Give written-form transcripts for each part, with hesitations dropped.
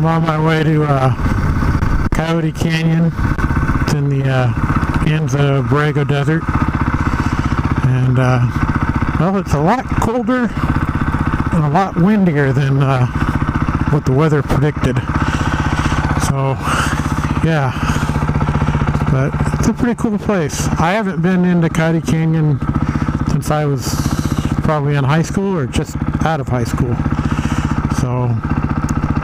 on my way to Coyote Canyon. It's in the ends of Borrego Desert. And, well, it's a lot colder and a lot windier than what the weather predicted. So, yeah. But it's a pretty cool place. I haven't been into Coyote Canyon since I was probably in high school or just out of high school. So,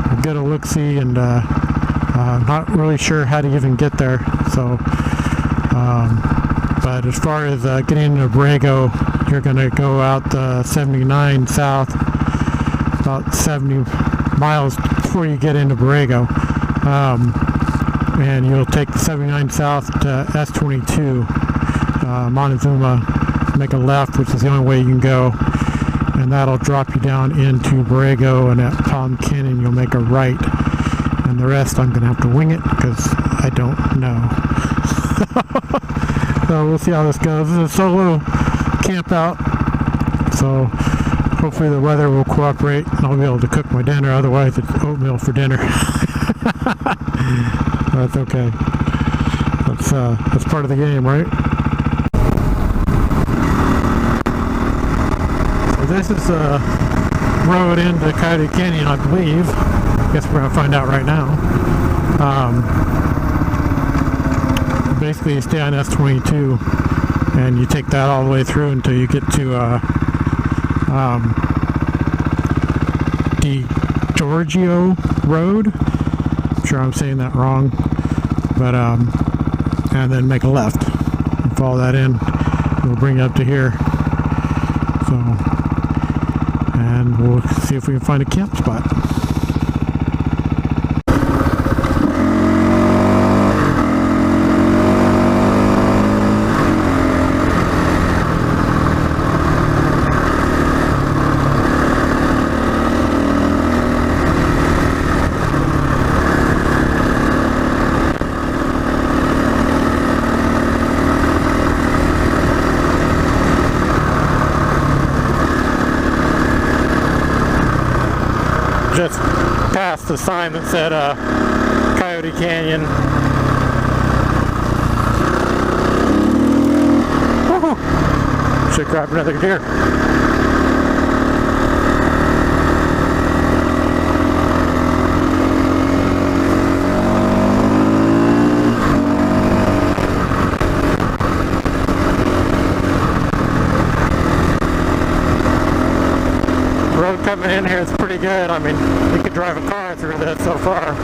we'll get a look-see, and not really sure how to even get there. So, but as far as getting into Borrego, you're going to go out 79 south, about 70 miles before you get into Borrego. And you'll take the 79 south to S22, Montezuma, make a left, which is the only way you can go. And that'll drop you down into Borrego, and at Palm Canyon you'll make a right. And the rest I'm going to have to wing it because I don't know. So we'll see how this goes. This is a solo camp out, so hopefully the weather will cooperate and I'll be able to cook my dinner. Otherwise it's oatmeal for dinner. That's okay. That's part of the game, right? So this is a road into Coyote Canyon, I believe. Guess we're gonna find out right now. Basically, you stay on S22, and you take that all the way through until you get to the Giorgio Road. I'm sure I'm saying that wrong, but and then make a left and follow that in. It'll bring you up to here. So, and we'll see if we can find a camp spot. Just past the sign that said Coyote Canyon. Woo-hoo. Should grab another deer. Road coming in here is pretty good. I mean, you could drive a car through this so far.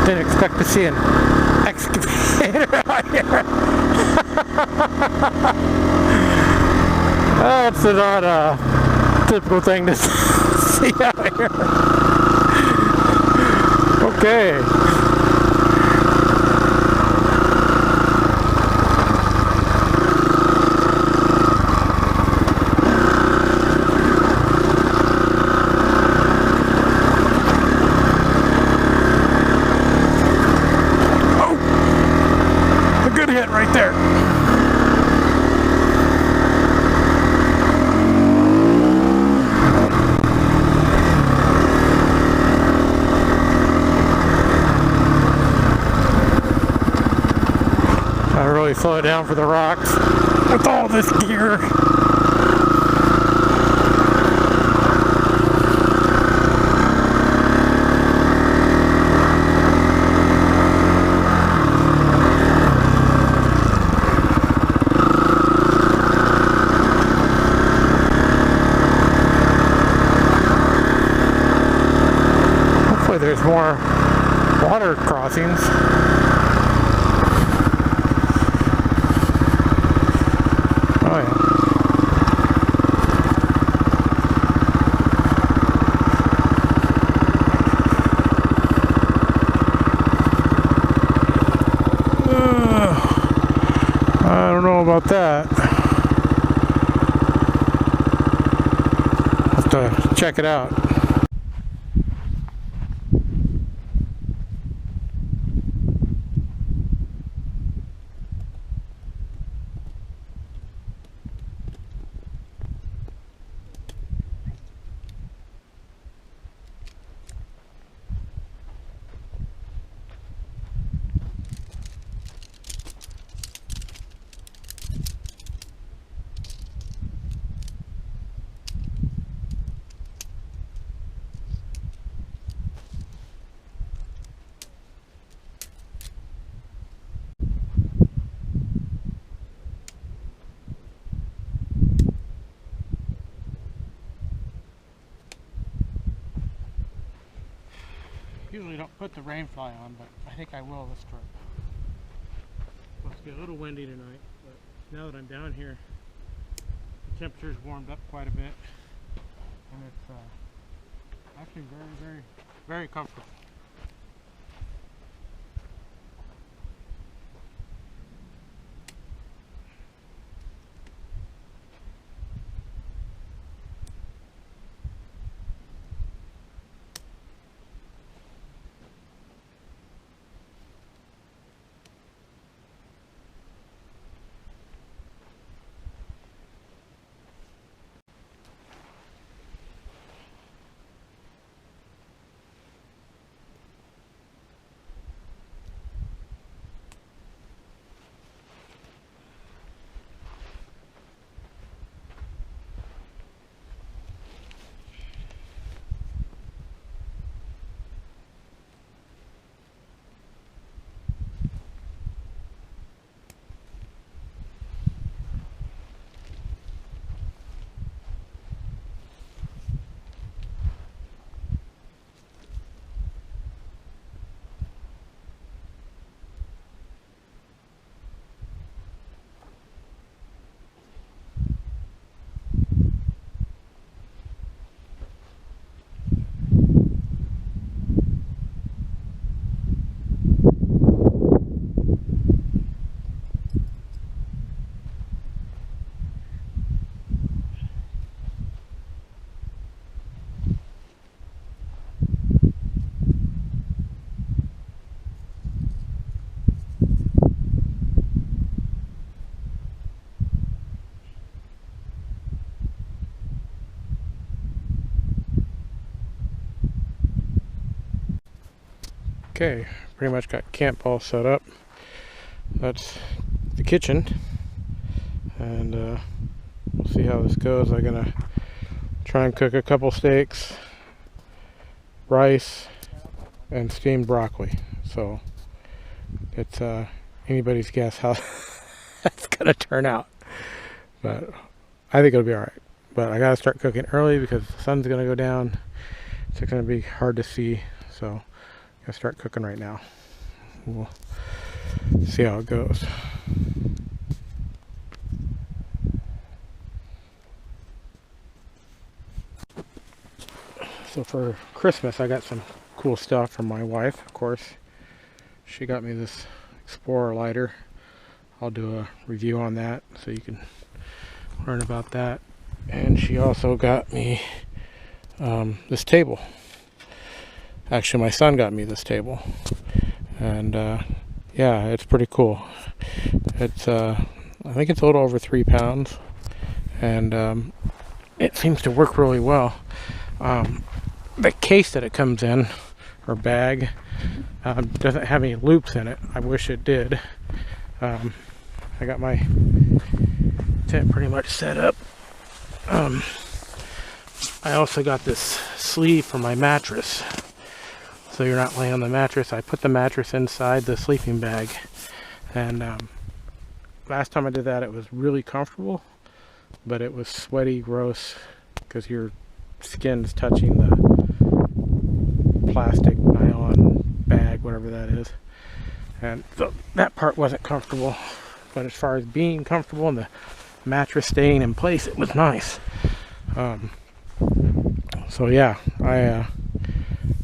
Didn't expect to see an excavator out here. That's not a typical thing to see out here. Okay. Right there. I really slow it down for the rocks with all this gear. There's more water crossings. Oh yeah. I don't know about that. Have to check it out. Usually don't put the rain fly on, but I think I will this trip. It's get a little windy tonight, but now that I'm down here, the temperature's warmed up quite a bit, and it's actually very comfortable. Okay, pretty much got camp all set up. That's the kitchen, and we'll see how this goes. I'm gonna try and cook a couple steaks, rice, and steamed broccoli. So it's anybody's guess how that's gonna turn out, but I think it'll be all right. But I gotta start cooking early because the sun's gonna go down. It's gonna be hard to see, so gonna start cooking right now. We'll see how it goes. So for Christmas, I got some cool stuff from my wife, of course. She got me this Explorer lighter. I'll do a review on that so you can learn about that. And she also got me this table. Actually, my son got me this table. And yeah, it's pretty cool. It's I think it's a little over 3 pounds. And it seems to work really well. The case that it comes in, or bag, doesn't have any loops in it. I wish it did. I got my tent pretty much set up. I also got this sleeve for my mattress, so you're not laying on the mattress. I put the mattress inside the sleeping bag, and last time I did that it was really comfortable, but it was sweaty, gross, because your skin's touching the plastic nylon bag, whatever that is, and so that part wasn't comfortable. But as far as being comfortable and the mattress staying in place, it was nice. So yeah, I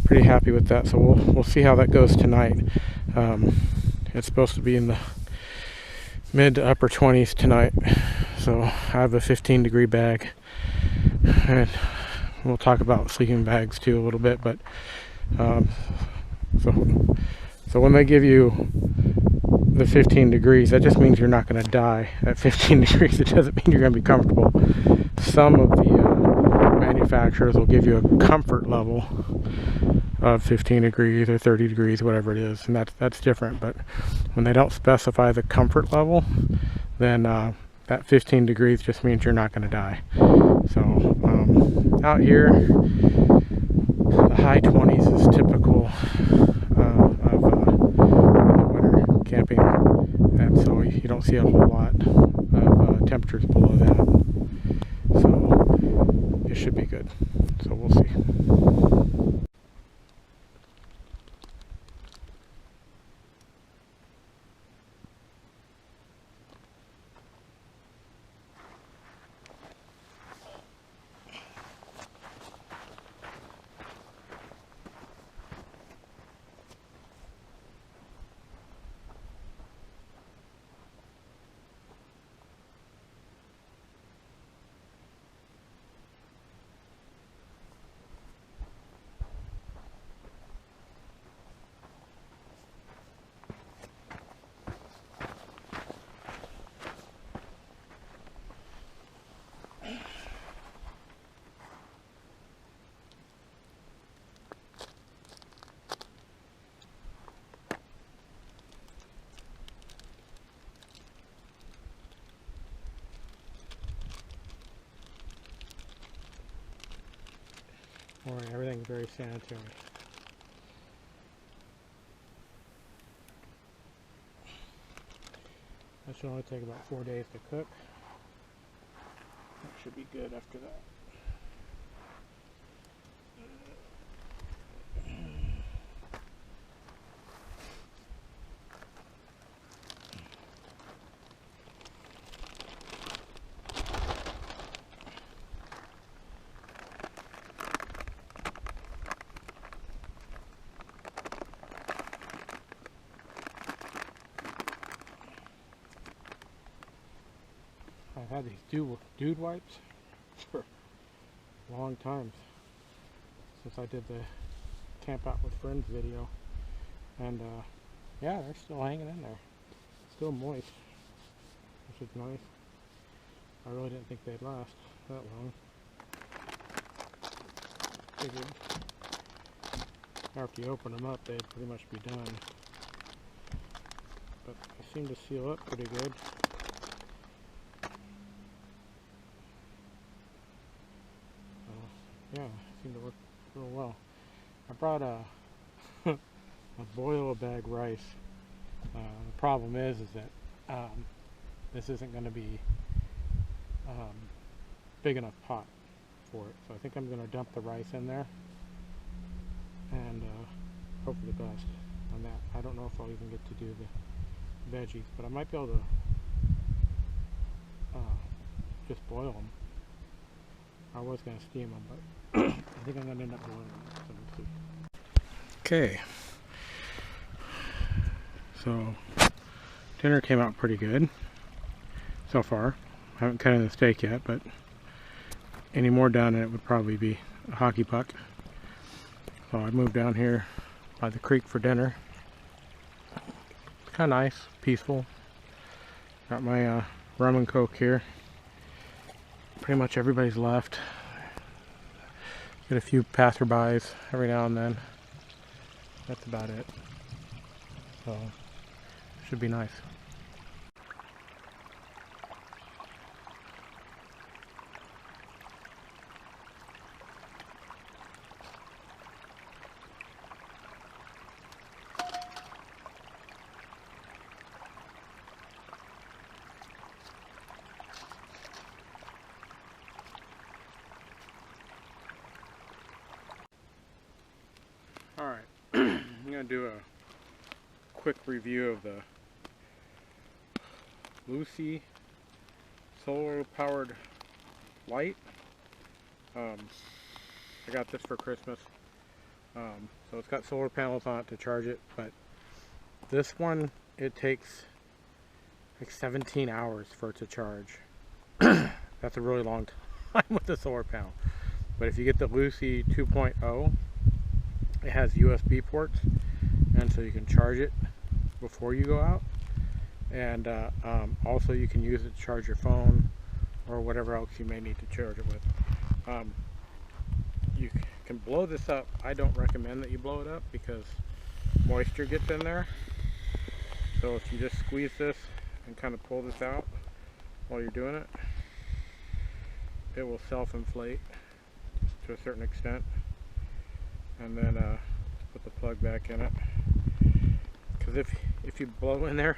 pretty happy with that. So we'll see how that goes tonight. It's supposed to be in the mid to upper 20s tonight, so I have a 15-degree bag, and we'll talk about sleeping bags too a little bit. But so when they give you the 15 degrees, that just means you're not going to die at 15 degrees. It doesn't mean you're going to be comfortable. Some of the manufacturers will give you a comfort level of 15 degrees or 30 degrees, whatever it is, and that's different. But when they don't specify the comfort level, then that 15 degrees just means you're not going to die. So out here, the high 20s is typical of in the winter camping, and so you don't see a whole lot of temperatures below that. So it should be good. So we'll see. Alright, everything's very sanitary. That should only take about 4 days to cook. That should be good after that. I've had these dude wipes for a long time, since I did the Camp Out with Friends video, and yeah, they're still hanging in there, still moist, which is nice. I really didn't think they'd last that long. Figured after you open them up they'd pretty much be done, but they seem to seal up pretty good. Yeah, seem to work real well. I brought a boil-a-bag rice. The problem is that this isn't going to be big enough pot for it, so I think I'm going to dump the rice in there and hope for the best on that. I don't know if I'll even get to do the veggies, but I might be able to just boil them. I was going to steam them, but I think I'm going to end up boiling them, so we'll see. Okay, so dinner came out pretty good so far. I haven't cut in the steak yet, but any more down in it would probably be a hockey puck. So I moved down here by the creek for dinner. It's kind of nice, peaceful. Got my rum and coke here. Pretty much everybody's left. Get a few passerbys every now and then. That's about it. So, should be nice. Alright, I'm going to do a quick review of the Lucy solar powered light. I got this for Christmas. So it's got solar panels on it to charge it, but this one, it takes like 17 hours for it to charge. That's a really long time with the solar panel. But if you get the Lucy 2.0, it has USB ports, and so you can charge it before you go out, and also you can use it to charge your phone or whatever else you may need to charge it with. You can blow this up. I don't recommend that you blow it up because moisture gets in there. So if you just squeeze this and kind of pull this out while you're doing it, it will self-inflate to a certain extent. And then put the plug back in it, because if you blow in there,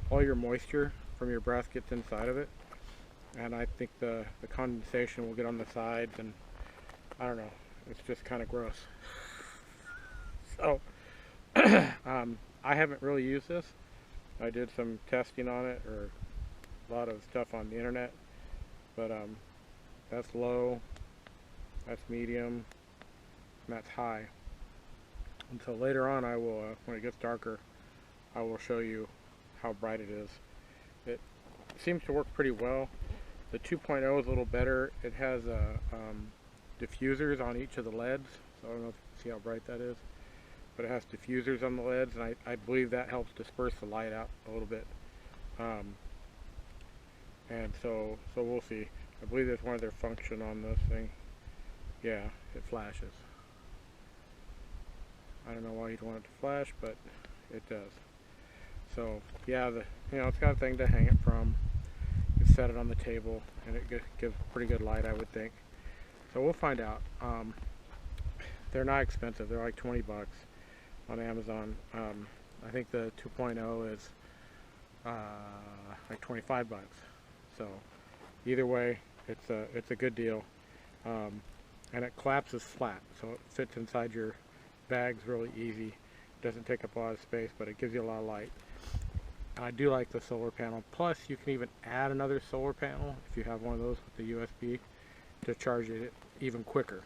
all your moisture from your breath gets inside of it, and I think the condensation will get on the sides, and I don't know, it's just kind of gross. So I haven't really used this. I did some testing on it, or a lot of stuff on the internet, but that's low, that's medium, and that's high. And so later on, I will, when it gets darker, I will show you how bright it is. It seems to work pretty well. The 2.0 is a little better. It has diffusers on each of the LEDs, so I don't know if you can see how bright that is, but it has diffusers on the LEDs, and I believe that helps disperse the light out a little bit. And so we'll see. I believe that's one of their function on this thing. Yeah, it flashes. I don't know why you'd want it to flash, but it does. So yeah, it's got a thing to hang it from. You set it on the table, and it gives pretty good light, I would think. So we'll find out. They're not expensive. They're like 20 bucks on Amazon. I think the 2.0 is like 25 bucks. So either way, it's a good deal. And it collapses flat, so it fits inside your bags really easy. Doesn't take up a lot of space, but it gives you a lot of light. And I do like the solar panel. Plus, you can even add another solar panel if you have one of those with the USB to charge it even quicker.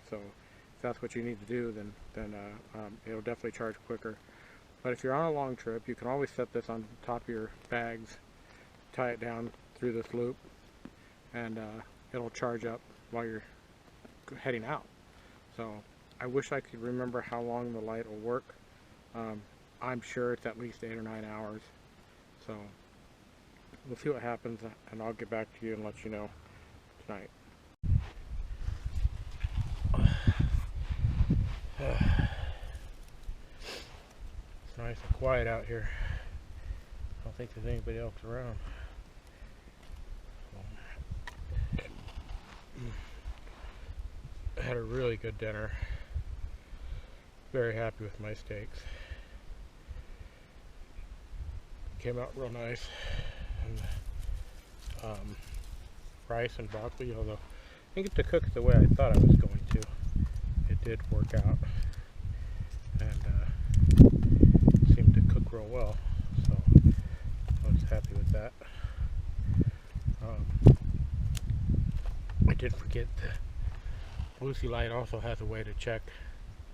So if that's what you need to do, then it'll definitely charge quicker. But if you're on a long trip, you can always set this on top of your bags, tie it down through this loop, and it'll charge up while you're heading out. So I wish I could remember how long the light will work. I'm sure it's at least 8 or 9 hours. So we'll see what happens, and I'll get back to you and let you know tonight. It's nice and quiet out here. I don't think there's anybody else around. I had a really good dinner. Very happy with my steaks. Came out real nice. And rice and broccoli, although I didn't get to cook it the way I thought I was going to. It did work out. and seemed to cook real well. So I was happy with that. I did forget the Lucy light also has a way to check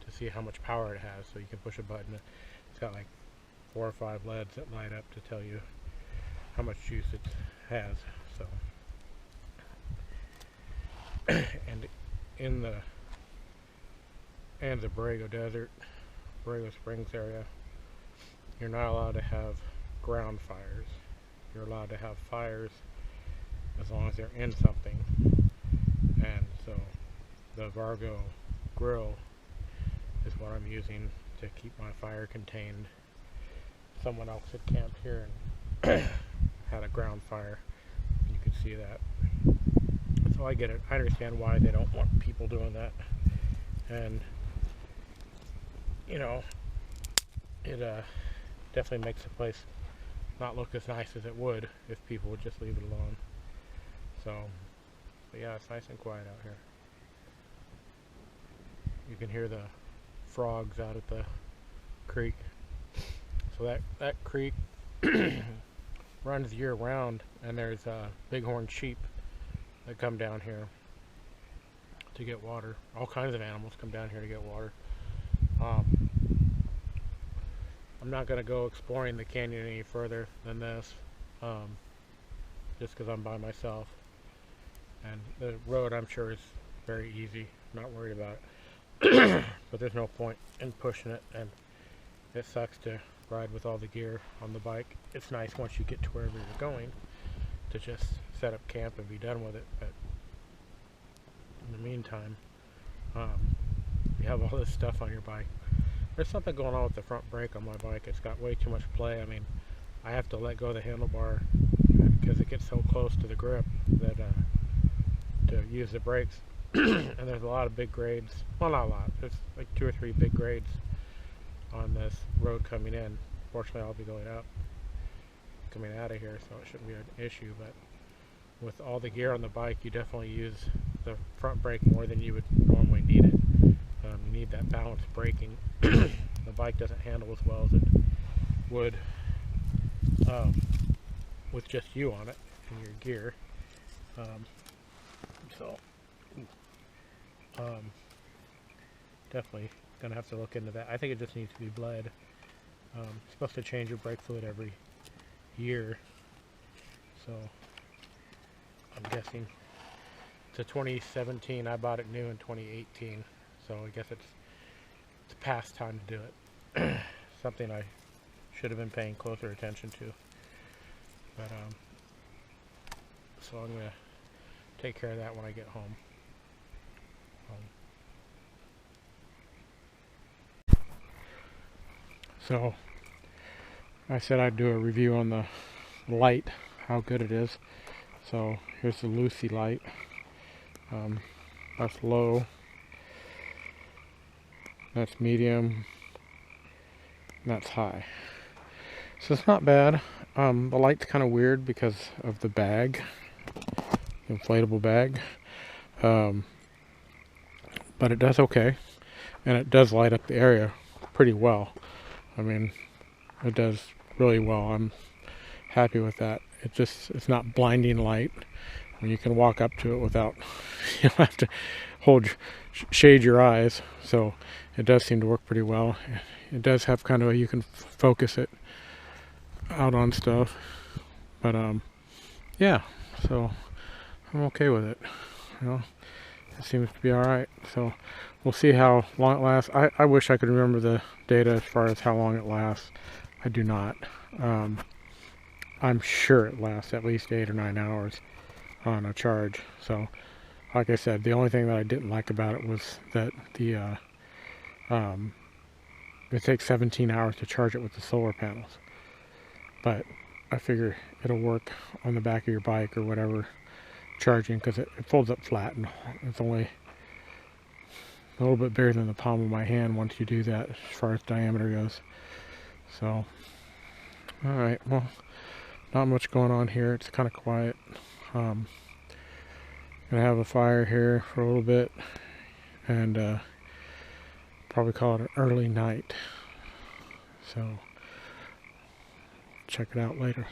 to see how much power it has. So you can push a button. It's got like 4 or 5 LEDs that light up to tell you how much juice it has. So, and in the Borrego Desert, Borrego Springs area, you're not allowed to have ground fires. You're allowed to have fires as long as they're in something. And so the Vargo grill is what I'm using to keep my fire contained. Someone else had camped here and had a ground fire. You could see that. So I get it. I understand why they don't want people doing that. And you know, it definitely makes the place not look as nice as it would if people would just leave it alone. So, but yeah, it's nice and quiet out here. You can hear the frogs out at the creek. So that creek runs year round, and there's bighorn sheep that come down here to get water. All kinds of animals come down here to get water. I'm not going to go exploring the canyon any further than this, just because I'm by myself. And the road, I'm sure, is very easy. I'm not worried about it. But there's no point in pushing it, and it sucks to ride with all the gear on the bike. It's nice once you get to wherever you're going to just set up camp and be done with it. But in the meantime, you have all this stuff on your bike. There's something going on with the front brake on my bike. It's got way too much play. I mean, I have to let go of the handlebar because it gets so close to the grip that to use the brakes. And there's a lot of big grades. Well, not a lot. There's like 2 or 3 big grades on this road coming in. Fortunately, I'll be going out, coming out of here, so it shouldn't be an issue. But with all the gear on the bike, you definitely use the front brake more than you would normally need it. You need that balanced braking. The bike doesn't handle as well as it would with just you on it and your gear. Definitely gonna have to look into that. I think it just needs to be bled. You're supposed to change your brake fluid every year, so I'm guessing it's a 2017. I bought it new in 2018, so I guess it's past time to do it. Something I should have been paying closer attention to. But so I'm gonna take care of that when I get home. So I said I'd do a review on the light, how good it is. So here's the Lucy light. That's low. That's medium. That's high. So it's not bad. The light's kind of weird because of the bag, the inflatable bag. But it does okay, and it does light up the area pretty well. I mean, it does really well. I'm happy with that. It's not blinding light. I mean, you can walk up to it without, you don't have to shade your eyes. So it does seem to work pretty well. It does have kind of you can focus it out on stuff. But yeah, so I'm okay with it. You know, it seems to be all right. So we'll see how long it lasts. I wish I could remember the data as far as how long it lasts. I do not. I'm sure it lasts at least 8 or 9 hours on a charge. So like I said, the only thing that I didn't like about it was that the it takes 17 hours to charge it with the solar panels. But I figure it'll work on the back of your bike or whatever charging, because it folds up flat and it's only a little bit bigger than the palm of my hand once you do that as far as diameter goes. So alright, well, not much going on here. It's kind of quiet. Gonna have a fire here for a little bit and probably call it an early night. So check it out later.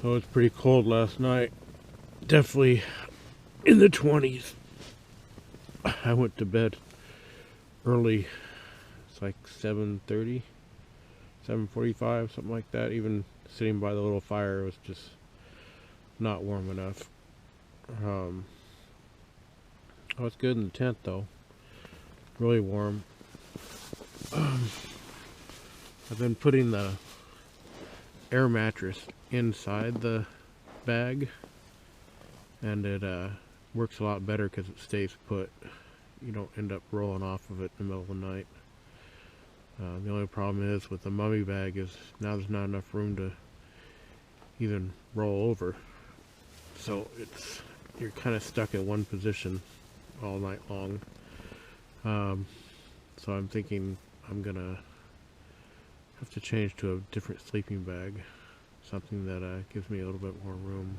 So it's pretty cold last night. Definitely in the 20s. I went to bed early. It's like 7:30, 7:45, something like that. Even sitting by the little fire was just not warm enough. Oh, it's good in the tent though. Really warm. I've been putting the air mattress inside the bag, and it works a lot better because it stays put. You don't end up rolling off of it in the middle of the night. The only problem is with the mummy bag is now there's not enough room to even roll over, so you're kind of stuck in one position all night long. So I'm thinking I'm gonna have to change to a different sleeping bag, something that gives me a little bit more room.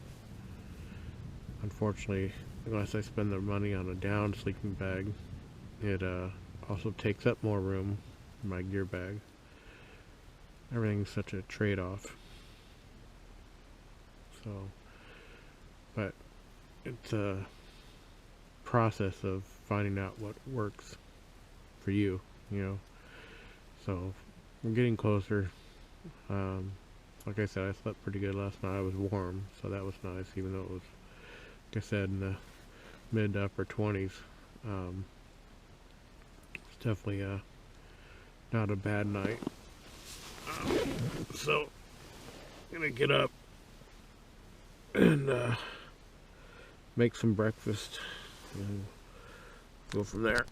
Unfortunately, unless I spend the money on a down sleeping bag, it also takes up more room in my gear bag. Everything's such a trade-off. So, but it's a process of finding out what works for you, you know. So we're getting closer. Like I said, I slept pretty good last night. I was warm, so that was nice, even though it was, like I said, in the mid to upper 20s. It's definitely not a bad night. So I'm gonna get up and make some breakfast and go from there.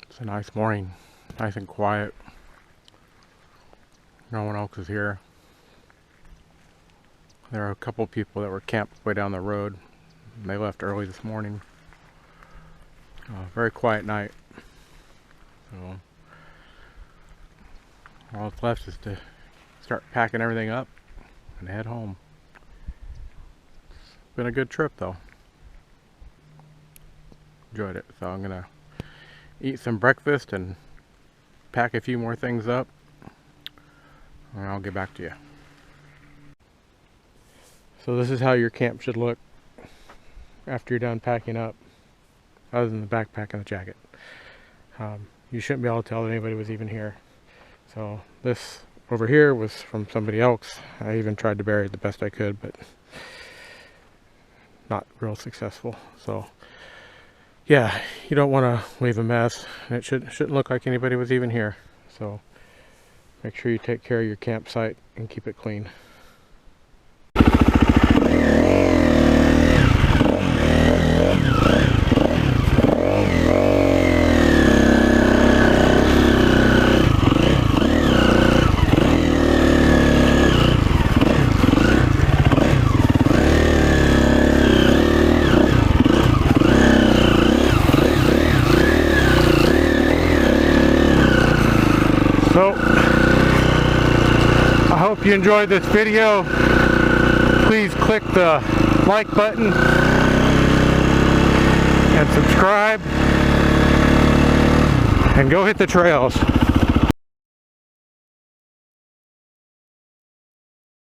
It's a nice morning, nice and quiet. No one else is here. There are a couple people that were camped way down the road, and they left early this morning. Very quiet night. So all that's left is to start packing everything up and head home. It's been a good trip though. Enjoyed it. So I'm gonna eat some breakfast and pack a few more things up, and I'll get back to you. So this is how your camp should look after you're done packing up, other than the backpack and the jacket. You shouldn't be able to tell that anybody was even here. So this over here was from somebody else. I even tried to bury it the best I could, but not real successful. So yeah, you don't want to leave a mess, and it shouldn't look like anybody was even here. So make sure you take care of your campsite and keep it clean. So, I hope you enjoyed this video. Please click the like button and subscribe, and go hit the trails.